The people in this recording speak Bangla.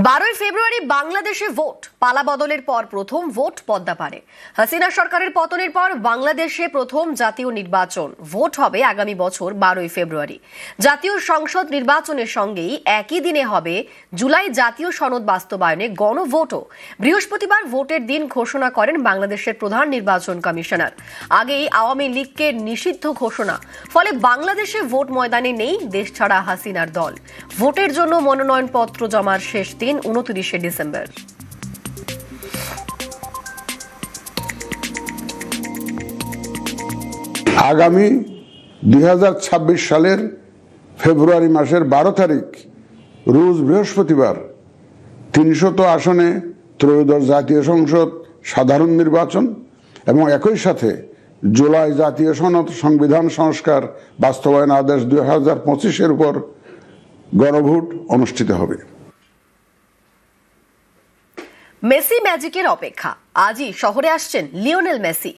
12 ফেব্রুয়ারি বাংলাদেশে ভোট। পালা বদলের পর প্রথম ভোট পদ্মাপাড়ে। হাসিনা সরকারের পতনের পর বাংলাদেশে প্রথম জাতীয় নির্বাচন। ভোট হবে আগামী বছর 12 ফেব্রুয়ারি। জাতীয় সংসদ নির্বাচনের সঙ্গেই একই দিনে হবে জুলাই জাতীয় সনদ বাস্তবায়নে গণভোটও। বৃহস্পতিবার ভোটের দিন ঘোষণা করেন বাংলাদেশের প্রধান নির্বাচন কমিশনার। আগেই আওয়ামী লীগকে নিষিদ্ধ ঘোষণা। ফলে বাংলাদেশে ভোট ময়দানে নেই দেশছাড়া হাসিনার দল। ভোটের জন্য মনোনয়নপত্র জমার শেষ দিন 29 ডিসেম্বর। আগামী 2026 সালের ফেব্রুয়ারি মাসের 12 তারিখ রোজ বৃহস্পতিবার 300 আসনে ত্রয়োদশ জাতীয় সংসদ সাধারণ নির্বাচন এবং একই সাথে জুলাই জাতীয় সনদ সংবিধান সংস্কার বাস্তবায়ন আদেশ 2025-এর উপর গণভোট অনুষ্ঠিত হবে। মেসি ম্যাজিকের অপেক্ষা। আজই শহরে আসছেন লিওনেল মেসি।